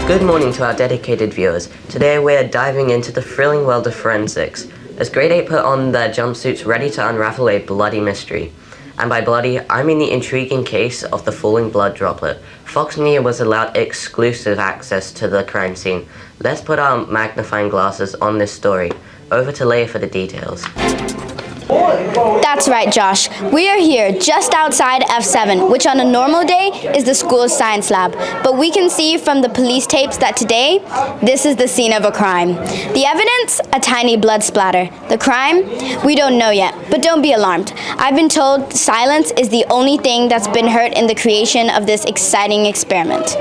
Good morning to our dedicated viewers. Today we're diving into the thrilling world of forensics, as Grade 8 put on their jumpsuits ready to unravel a bloody mystery. And by bloody, I mean the intriguing case of the falling blood droplet. Fox Media was allowed exclusive access to the crime scene. Let's put our magnifying glasses on this story. Over to Leia for the details. That's right, Josh. We are here just outside F7, which on a normal day is the school's science lab. But we can see from the police tapes that today, this is the scene of a crime. The evidence? A tiny blood splatter. The crime? We don't know yet, but don't be alarmed. I've been told silence is the only thing that's been heard in the creation of this exciting experiment.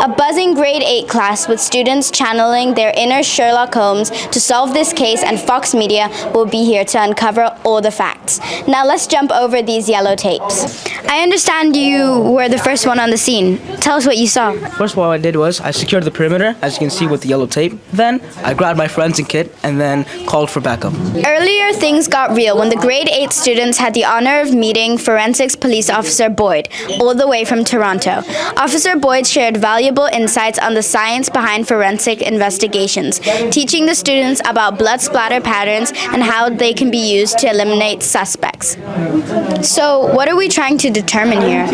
A buzzing grade 8 class with students channeling their inner Sherlock Holmes to solve this case, and Fox Media will be here to uncover all the facts. Now let's jump over these yellow tapes. I understand you were the first one on the scene. Tell us what you saw. First, what I did was I secured the perimeter, as you can see with the yellow tape. Then I grabbed my forensic kit and then called for backup. Earlier, things got real when the grade 8 students had the honor of meeting forensics police officer Boyd, all the way from Toronto. Officer Boyd shared valuable insights on the science behind forensic investigations, teaching the students about blood splatter patterns and how they can be used to eliminate suspects. So, what are we trying to determine here?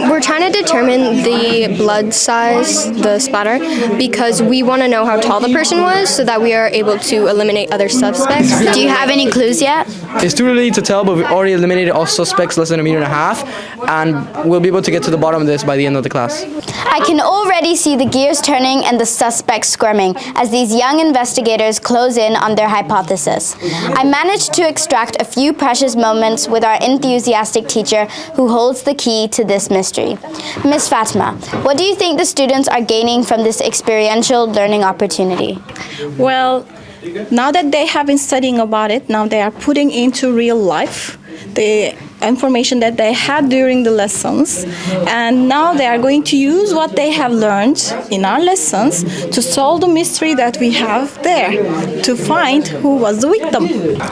We're trying to determine the blood size, the splatter, because we want to know how tall the person was so that we are able to eliminate other suspects. Do you have any clues yet? It's too early to tell, but we've already eliminated all suspects less than 1.5 meters, and we'll be able to get to the bottom of this by the end of the class. I can already see the gears turning and the suspects squirming as these young investigators close in on their hypothesis. I managed to extract a few precious moments with our enthusiastic teacher who holds the key to this mystery. Miss Fatima, what do you think the students are gaining from this experiential learning opportunity? Well, now that they have been studying about it, now they are putting into real life the information that they had during the lessons, and now they are going to use what they have learned in our lessons to solve the mystery that we have there, to find who was the victim.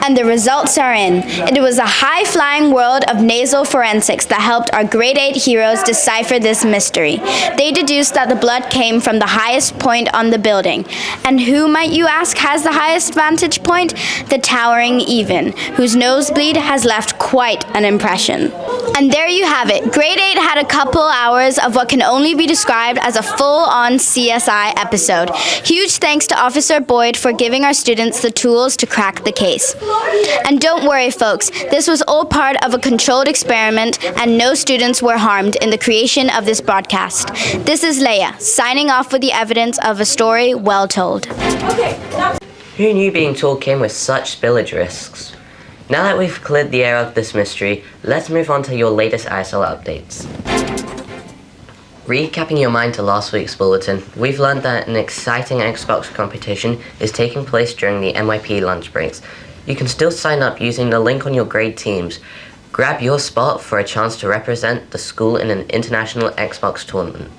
And the results are in. It was a high-flying world of nasal forensics that helped our grade 8 heroes decipher this mystery. They deduced that the blood came from the highest point on the building. And who, might you ask, has the highest vantage point? The towering Even, whose nosebleed has left quite an impression. And there you have it. Grade 8 had a couple hours of what can only be described as a full-on CSI episode. Huge thanks to Officer Boyd for giving our students the tools to crack the case. And don't worry, folks, this was all part of a controlled experiment, and no students were harmed in the creation of this broadcast. This is Leia, signing off with the evidence of a story well told. Who knew being tall came with such spillage risks? Now that we've cleared the air of this mystery, let's move on to your latest ISL updates. Recapping your mind to last week's bulletin, we've learned that an exciting Xbox competition is taking place during the NYP lunch breaks. You can still sign up using the link on your grade teams. Grab your spot for a chance to represent the school in an international Xbox tournament.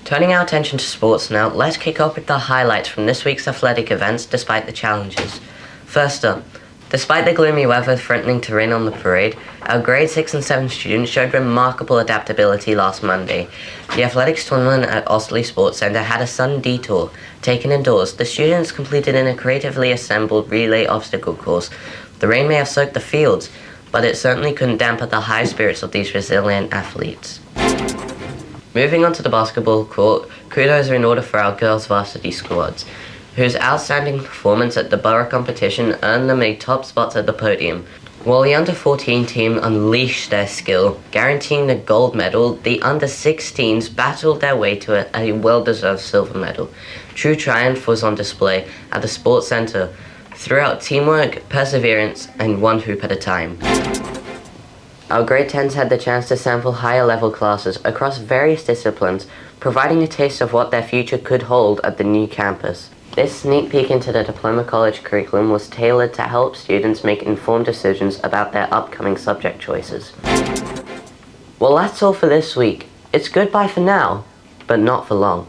Turning our attention to sports now, let's kick off with the highlights from this week's athletic events despite the challenges. First up, despite the gloomy weather threatening to rain on the parade, our grade 6 and 7 students showed remarkable adaptability last Monday. The athletics tournament at Osterley Sports Centre had a sudden detour. Taken indoors, the students completed in a creatively assembled relay obstacle course. The rain may have soaked the fields, but it certainly couldn't dampen the high spirits of these resilient athletes. Moving on to the basketball court, kudos are in order for our girls varsity squads, whose outstanding performance at the borough competition earned them a top spots at the podium. While the under-14 team unleashed their skill, guaranteeing the gold medal, the under-16s battled their way to a well-deserved silver medal. True triumph was on display at the Sports Centre throughout teamwork, perseverance, and one hoop at a time. Our grade 10s had the chance to sample higher level classes across various disciplines, providing a taste of what their future could hold at the new campus. This sneak peek into the Diploma College curriculum was tailored to help students make informed decisions about their upcoming subject choices. Well, that's all for this week. It's goodbye for now, but not for long.